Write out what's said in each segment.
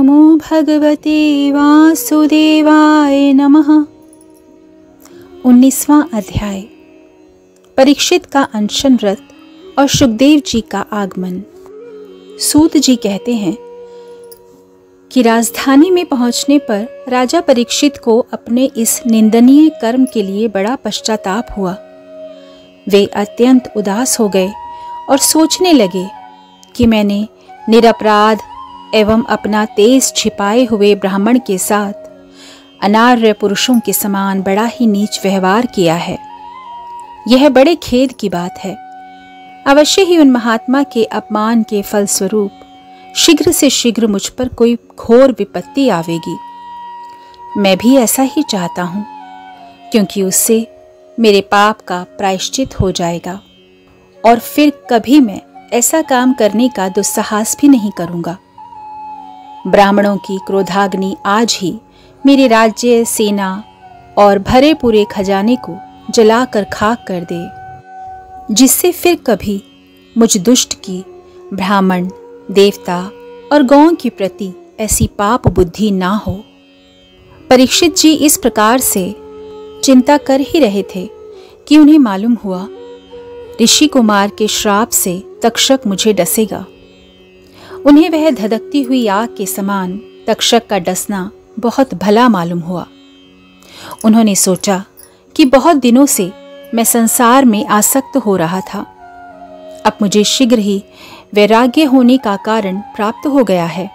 नमो भगवते वासुदेवाय नमः। 19वां अध्याय। परीक्षित का अनशन व्रत और सुखदेव जी का आगमन। सूत जी कहते हैं कि राजधानी में पहुंचने पर राजा परीक्षित को अपने इस निंदनीय कर्म के लिए बड़ा पश्चाताप हुआ। वे अत्यंत उदास हो गए और सोचने लगे कि मैंने निरपराध एवं अपना तेज छिपाए हुए ब्राह्मण के साथ अनार्य पुरुषों के समान बड़ा ही नीच व्यवहार किया है। यह बड़े खेद की बात है। अवश्य ही उन महात्मा के अपमान के फलस्वरूप शीघ्र से शीघ्र मुझ पर कोई घोर विपत्ति आवेगी। मैं भी ऐसा ही चाहता हूँ, क्योंकि उससे मेरे पाप का प्रायश्चित हो जाएगा और फिर कभी मैं ऐसा काम करने का दुस्साहस भी नहीं करूँगा। ब्राह्मणों की क्रोधाग्नि आज ही मेरे राज्य, सेना और भरे पूरे खजाने को जलाकर खाक कर दे, जिससे फिर कभी मुझ दुष्ट की ब्राह्मण, देवता और गौओं के प्रति ऐसी पाप बुद्धि ना हो। परीक्षित जी इस प्रकार से चिंता कर ही रहे थे कि उन्हें मालूम हुआ ऋषि कुमार के श्राप से तक्षक मुझे डसेगा। उन्हें वह धधकती हुई आग के समान तक्षक का डसना बहुत भला मालूम हुआ। उन्होंने सोचा कि बहुत दिनों से मैं संसार में आसक्त हो रहा था, अब मुझे शीघ्र ही वैराग्य होने का कारण प्राप्त हो गया है।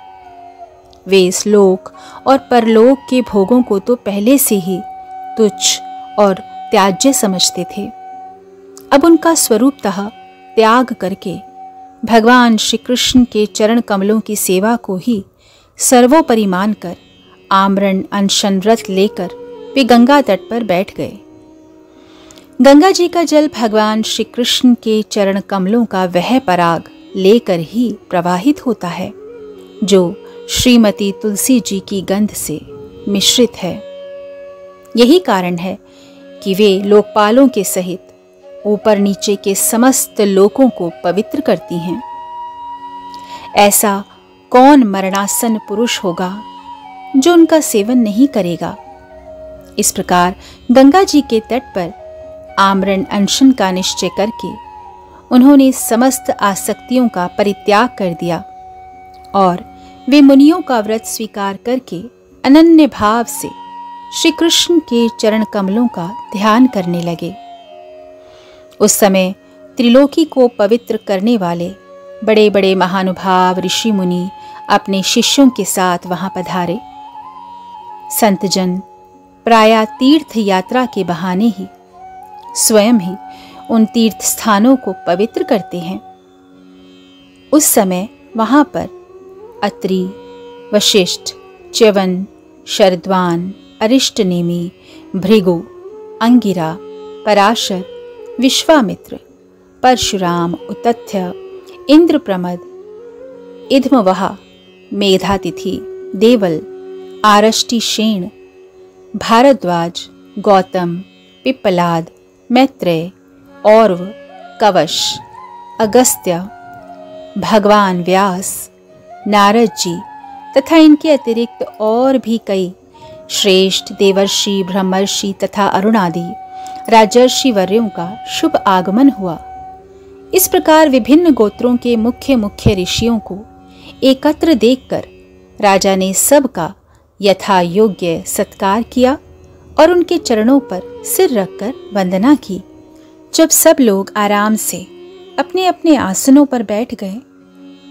वे इस लोक और परलोक के भोगों को तो पहले से ही तुच्छ और त्याज्य समझते थे। अब उनका स्वरूपतः त्याग करके भगवान श्री कृष्ण के चरण कमलों की सेवा को ही सर्वोपरि मानकर आमरण अनशन व्रत लेकर वे गंगा तट पर बैठ गए। गंगा जी का जल भगवान श्री कृष्ण के चरण कमलों का वह पराग लेकर ही प्रवाहित होता है जो श्रीमती तुलसी जी की गंध से मिश्रित है। यही कारण है कि वे लोकपालों के सहित ऊपर नीचे के समस्त लोकों को पवित्र करती हैं। ऐसा कौन मरणासन पुरुष होगा जो उनका सेवन नहीं करेगा। इस प्रकार गंगा जी के तट पर आमरण अनशन का निश्चय करके उन्होंने समस्त आसक्तियों का परित्याग कर दिया और वे मुनियों का व्रत स्वीकार करके अनन्य भाव से श्री कृष्ण के चरण कमलों का ध्यान करने लगे। उस समय त्रिलोकी को पवित्र करने वाले बड़े बड़े महानुभाव ऋषि मुनि अपने शिष्यों के साथ वहां पधारे। संतजन प्रायः तीर्थ यात्रा के बहाने ही स्वयं ही उन तीर्थ स्थानों को पवित्र करते हैं। उस समय वहां पर अत्रि, वशिष्ठ, च्यवन, शरद्वान, अरिष्टनेमि, भृगु, अंगिरा, पराशर, विश्वामित्र, परशुराम, उतथ्य, इंद्रप्रमद, इधमवहा, मेधातिथि, देवल, आरष्टिशेण, भारद्वाज, गौतम, पिप्पलाद, मैत्रेय, औरव, कवश, अगस्त्य, भगवान व्यास, नारद जी तथा इनके अतिरिक्त और भी कई श्रेष्ठ देवर्षि, ब्रह्मर्षि तथा अरुणादि राजर्षि वर्यों का शुभ आगमन हुआ। इस प्रकार विभिन्न गोत्रों के मुख्य मुख्य ऋषियों को एकत्र देखकर राजा ने सबका यथा योग्य सत्कार किया और उनके चरणों पर सिर रखकर वंदना की। जब सब लोग आराम से अपने अपने आसनों पर बैठ गए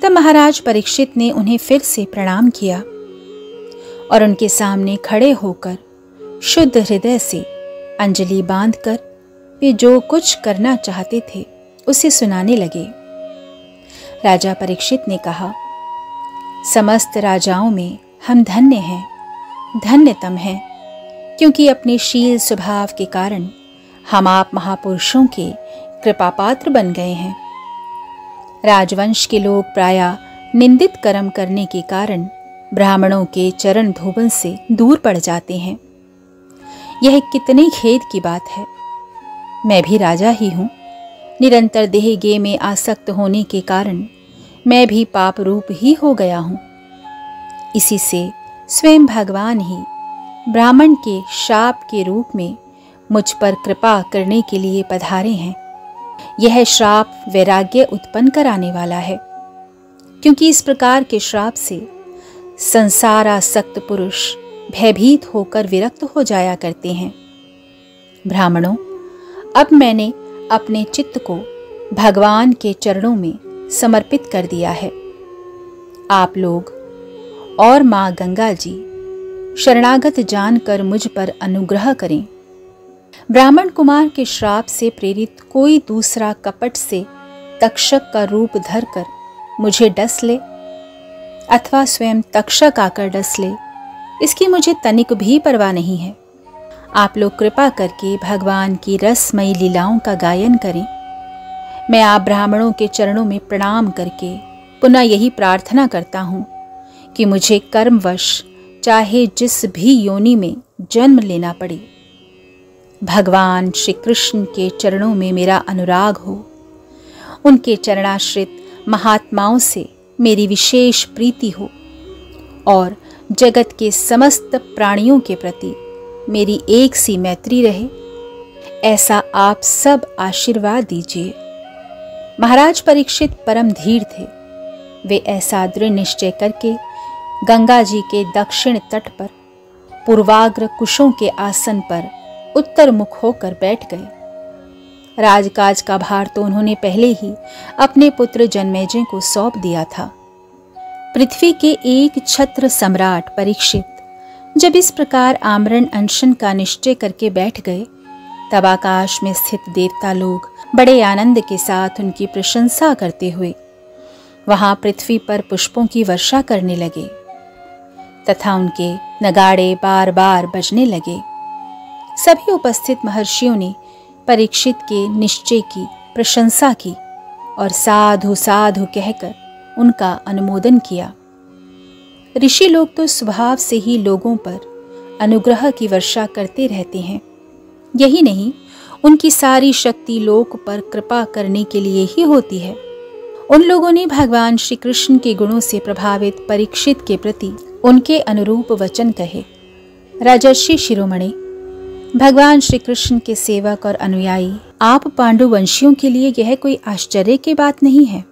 तब महाराज परीक्षित ने उन्हें फिर से प्रणाम किया और उनके सामने खड़े होकर शुद्ध हृदय से अंजलि बांधकर वे जो कुछ करना चाहते थे उसे सुनाने लगे। राजा परीक्षित ने कहा, समस्त राजाओं में हम धन्य हैं, धन्यतम हैं, क्योंकि अपने शील स्वभाव के कारण हम आप महापुरुषों के कृपापात्र बन गए हैं। राजवंश के लोग प्रायः निंदित कर्म करने के कारण ब्राह्मणों के चरण धोबन से दूर पड़ जाते हैं। यह कितने खेद की बात है। मैं भी राजा ही हूँ। निरंतर देह गे में आसक्त होने के कारण मैं भी पाप रूप ही हो गया हूँ। इसी से स्वयं भगवान ही ब्राह्मण के शाप के रूप में मुझ पर कृपा करने के लिए पधारे हैं। यह श्राप वैराग्य उत्पन्न कराने वाला है, क्योंकि इस प्रकार के श्राप से संसारासक्त पुरुष भयभीत होकर विरक्त हो जाया करते हैं। ब्राह्मणों, अब मैंने अपने चित्त को भगवान के चरणों में समर्पित कर दिया है। आप लोग और माँ गंगा जी शरणागत जानकर मुझ पर अनुग्रह करें। ब्राह्मण कुमार के श्राप से प्रेरित कोई दूसरा कपट से तक्षक का रूप धरकर मुझे डस ले अथवा स्वयं तक्षक आकर डस ले, इसकी मुझे तनिक भी परवाह नहीं है। आप लोग कृपा करके भगवान की रसमयी लीलाओं का गायन करें। मैं आप ब्राह्मणों के चरणों में प्रणाम करके पुनः यही प्रार्थना करता हूँ कि मुझे कर्मवश चाहे जिस भी योनि में जन्म लेना पड़े, भगवान श्री कृष्ण के चरणों में मेरा अनुराग हो। उनके चरणाश्रित महात्माओं से मेरी विशेष प्रीति हो और जगत के समस्त प्राणियों के प्रति मेरी एक सी मैत्री रहे, ऐसा आप सब आशीर्वाद दीजिए। महाराज परीक्षित परम धीर थे। वे ऐसा दृढ़ निश्चय करके गंगा जी के दक्षिण तट पर पूर्वाग्र कुशों के आसन पर उत्तर मुख होकर बैठ गए। राजकाज का भार तो उन्होंने पहले ही अपने पुत्र जन्मेजय को सौंप दिया था। पृथ्वी के एक छत्र सम्राट परीक्षित जब इस प्रकार आमरण अनशन का निश्चय करके बैठ गए, तब आकाश में स्थित देवता लोग बड़े आनंद के साथ उनकी प्रशंसा करते हुए वहां पृथ्वी पर पुष्पों की वर्षा करने लगे तथा उनके नगाड़े बार बार बजने लगे। सभी उपस्थित महर्षियों ने परीक्षित के निश्चय की प्रशंसा की और साधु साधु कहकर उनका अनुमोदन किया। ऋषि लोग तो स्वभाव से ही लोगों पर अनुग्रह की वर्षा करते रहते हैं। यही नहीं, उनकी सारी शक्ति लोक पर कृपा करने के लिए ही होती है। उन लोगों ने भगवान श्री कृष्ण के गुणों से प्रभावित परीक्षित के प्रति उनके अनुरूप वचन कहे। राजर्षि शिरोमणि, भगवान श्री कृष्ण के सेवक और अनुयायी आप पांडुवंशियों के लिए यह कोई आश्चर्य की बात नहीं है,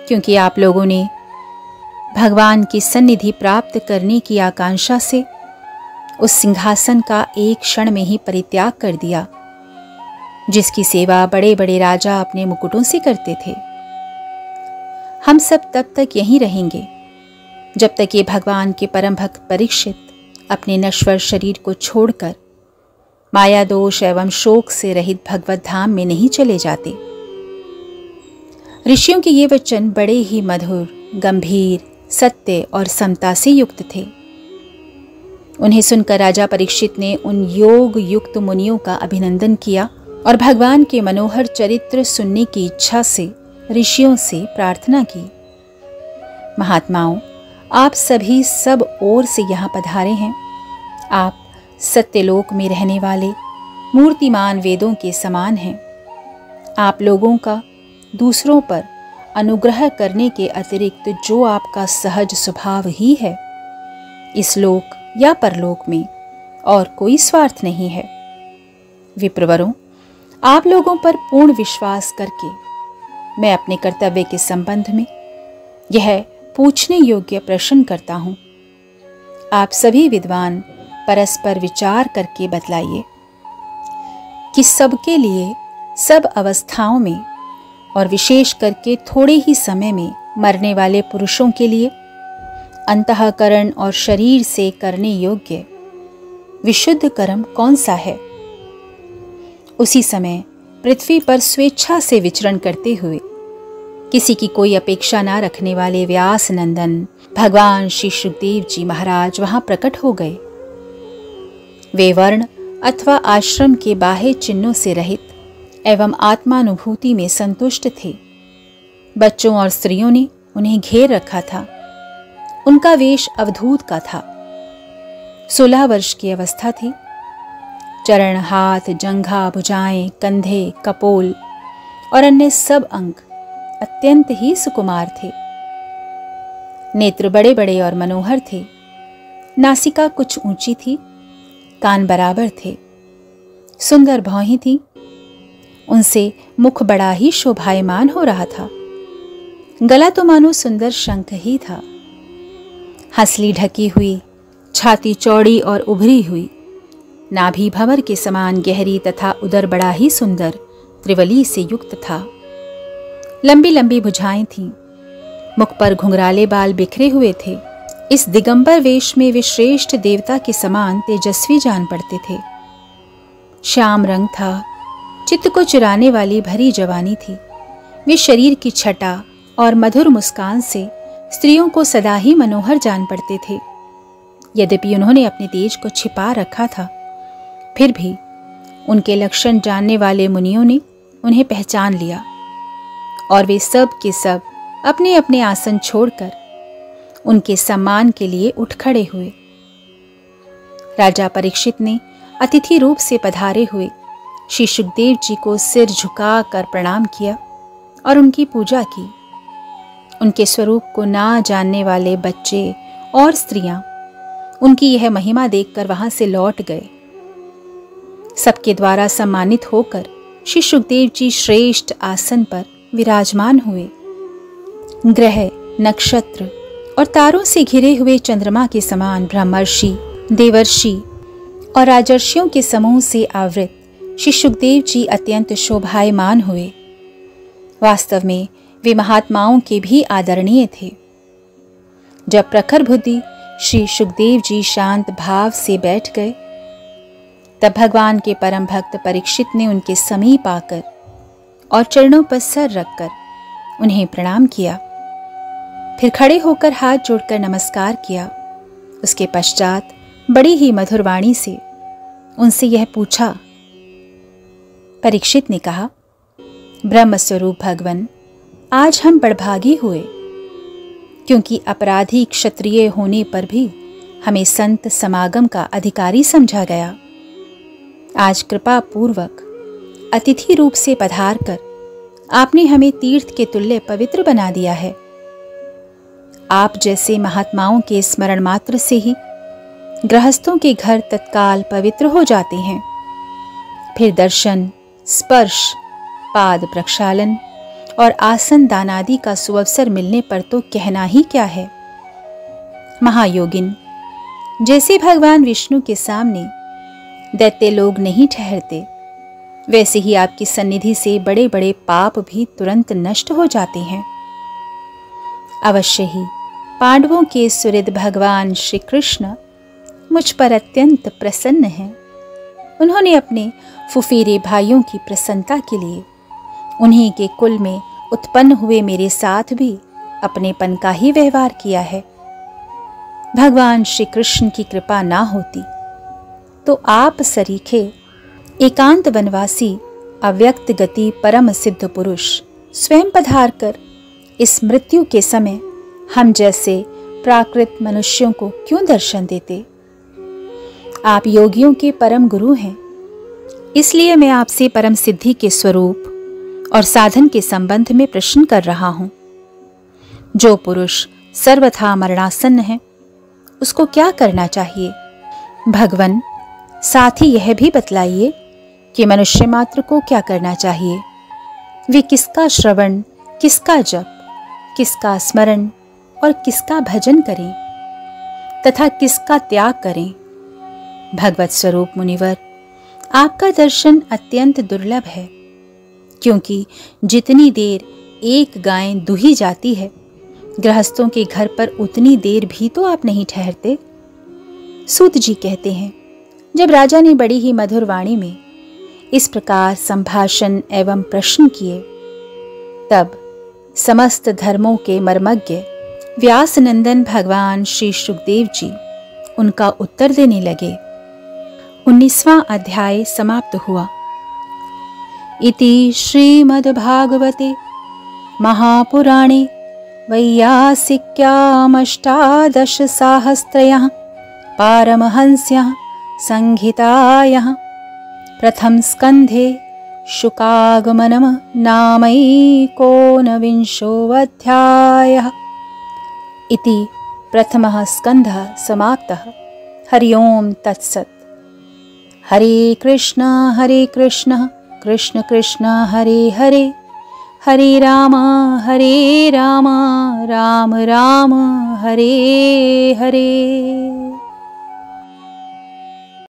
क्योंकि आप लोगों ने भगवान की सन्निधि प्राप्त करने की आकांक्षा से उस सिंहासन का एक क्षण में ही परित्याग कर दिया, जिसकी सेवा बड़े बड़े राजा अपने मुकुटों से करते थे। हम सब तब तक यहीं रहेंगे जब तक ये भगवान के परम भक्त परीक्षित अपने नश्वर शरीर को छोड़कर माया दोष एवं शोक से रहित भगवत धाम में नहीं चले जाते। ऋषियों के ये वचन बड़े ही मधुर, गंभीर, सत्य और समता से युक्त थे। उन्हें सुनकर राजा परीक्षित ने उन योग युक्त मुनियों का अभिनंदन किया और भगवान के मनोहर चरित्र सुनने की इच्छा से ऋषियों से प्रार्थना की। महात्माओं, आप सभी सब ओर से यहाँ पधारे हैं। आप सत्यलोक में रहने वाले मूर्तिमान वेदों के समान हैं। आप लोगों का दूसरों पर अनुग्रह करने के अतिरिक्त जो आपका सहज स्वभाव ही है, इस लोक या परलोक में और कोई स्वार्थ नहीं है। विप्रवरों, आप लोगों पर पूर्ण विश्वास करके मैं अपने कर्तव्य के संबंध में यह पूछने योग्य प्रश्न करता हूं। आप सभी विद्वान परस्पर विचार करके बतलाइए कि सबके लिए सब अवस्थाओं में और विशेष करके थोड़े ही समय में मरने वाले पुरुषों के लिए अंतःकरण और शरीर से करने योग्य विशुद्ध कर्म कौन सा है। उसी समय पृथ्वी पर स्वेच्छा से विचरण करते हुए किसी की कोई अपेक्षा न रखने वाले व्यास नंदन भगवान श्री सुखदेव जी महाराज वहां प्रकट हो गए। वे वर्ण अथवा आश्रम के बाह्य चिन्हों से रहित एवं आत्मानुभूति में संतुष्ट थे। बच्चों और स्त्रियों ने उन्हें घेर रखा था। उनका वेश अवधूत का था। 16 वर्ष की अवस्था थी। चरण, हाथ, जंघा, भुजाएं, कंधे, कपोल और अन्य सब अंग अत्यंत ही सुकुमार थे। नेत्र बड़े बड़े और मनोहर थे। नासिका कुछ ऊंची थी, कान बराबर थे, सुंदर भौहें थीं। उनसे मुख बड़ा ही शोभायमान हो रहा था। गला तो मानो सुंदर शंख ही था। हंसली ढकी हुई, छाती चौड़ी और उभरी हुई, नाभि भंवर के समान गहरी तथा उदर बड़ा ही सुंदर त्रिवली से युक्त था। लंबी लंबी भुजाएं थीं, मुख पर घुंघराले बाल बिखरे हुए थे। इस दिगंबर वेश में वे श्रेष्ठ देवता के समान तेजस्वी जान पड़ते थे। श्याम रंग था, चित्त को चुराने वाली भरी जवानी थी। वे शरीर की छटा और मधुर मुस्कान से स्त्रियों को सदा ही मनोहर जान पड़ते थे। यद्यपि उन्होंने अपने तेज को छिपा रखा था, फिर भी उनके लक्षण जानने वाले मुनियों ने उन्हें पहचान लिया और वे सब के सब अपने अपने आसन छोड़कर उनके सम्मान के लिए उठ खड़े हुए। राजा परीक्षित ने अतिथि रूप से पधारे हुए श्री सुखदेव जी को सिर झुकाकर प्रणाम किया और उनकी पूजा की। उनके स्वरूप को ना जानने वाले बच्चे और स्त्रियां उनकी यह महिमा देखकर वहां से लौट गए। सबके द्वारा सम्मानित होकर श्री सुखदेव जी श्रेष्ठ आसन पर विराजमान हुए। ग्रह, नक्षत्र और तारों से घिरे हुए चंद्रमा के समान ब्रह्मर्षि, देवर्षि और राजर्षियों के समूह से आवृत श्री सुखदेव जी अत्यंत शोभायमान हुए। वास्तव में वे महात्माओं के भी आदरणीय थे। जब प्रखर बुद्धि श्री सुखदेव जी शांत भाव से बैठ गए, तब भगवान के परम भक्त परीक्षित ने उनके समीप आकर और चरणों पर सर रखकर उन्हें प्रणाम किया। फिर खड़े होकर हाथ जोड़कर नमस्कार किया। उसके पश्चात बड़ी ही मधुर वाणी से उनसे यह पूछा। परीक्षित ने कहा, ब्रह्म स्वरूप भगवन, आज हम बड़भागी हुए, क्योंकि अपराधी क्षत्रिय होने पर भी हमें संत समागम का अधिकारी समझा गया। आज कृपा पूर्वक अतिथि रूप से पधार कर आपने हमें तीर्थ के तुल्य पवित्र बना दिया है। आप जैसे महात्माओं के स्मरण मात्र से ही गृहस्थों के घर तत्काल पवित्र हो जाते हैं। फिर दर्शन, स्पर्श, पाद प्रक्षालन और आसन दान आदि का सुअवसर मिलने पर तो कहना ही क्या है। महायोगिन, जैसे भगवान विष्णु के सामने दैत्य लोग नहीं ठहरते, वैसे ही आपकी सन्निधि से बड़े बड़े पाप भी तुरंत नष्ट हो जाते हैं। अवश्य ही पांडवों के सुहृद भगवान श्री कृष्ण मुझ पर अत्यंत प्रसन्न हैं। उन्होंने अपने फुफेरे भाइयों की प्रसन्नता के लिए उन्हीं के कुल में उत्पन्न हुए मेरे साथ भी अपनेपन का ही व्यवहार किया है। भगवान श्री कृष्ण की कृपा ना होती तो आप सरीखे एकांत वनवासी अव्यक्त गति परम सिद्ध पुरुष स्वयं पधार कर इस मृत्यु के समय हम जैसे प्राकृत मनुष्यों को क्यों दर्शन देते। आप योगियों के परम गुरु हैं, इसलिए मैं आपसे परम सिद्धि के स्वरूप और साधन के संबंध में प्रश्न कर रहा हूं। जो पुरुष सर्वथा मरणासन्न है, उसको क्या करना चाहिए? भगवन, साथ ही यह भी बतलाइए कि मनुष्य मात्र को क्या करना चाहिए। वे किसका श्रवण, किसका जप, किसका स्मरण और किसका भजन करें तथा किसका त्याग करें। भगवत स्वरूप मुनिवर, आपका दर्शन अत्यंत दुर्लभ है, क्योंकि जितनी देर एक गाय दूही जाती है, गृहस्थों के घर पर उतनी देर भी तो आप नहीं ठहरते। सूत जी कहते हैं, जब राजा ने बड़ी ही मधुर वाणी में इस प्रकार संभाषण एवं प्रश्न किए, तब समस्त धर्मों के मर्मज्ञ व्यास नंदन भगवान श्री सुखदेव जी उनका उत्तर देने लगे। 19वां अध्याय समाप्त हुआ। इति श्रीमद्भागवते महापुराणे वैयासिक्यामष्टादशसाहस्रयः पारमहंस्यः संहितायाः प्रथम स्कन्धे शुकागमनम् नामैकोनविंशोऽध्यायः। इति प्रथमः स्कन्धः समाप्तः। हरि ओम तत्सत्। हरे कृष्ण कृष्ण कृष्ण हरे हरे, हरे राम राम राम हरे हरे।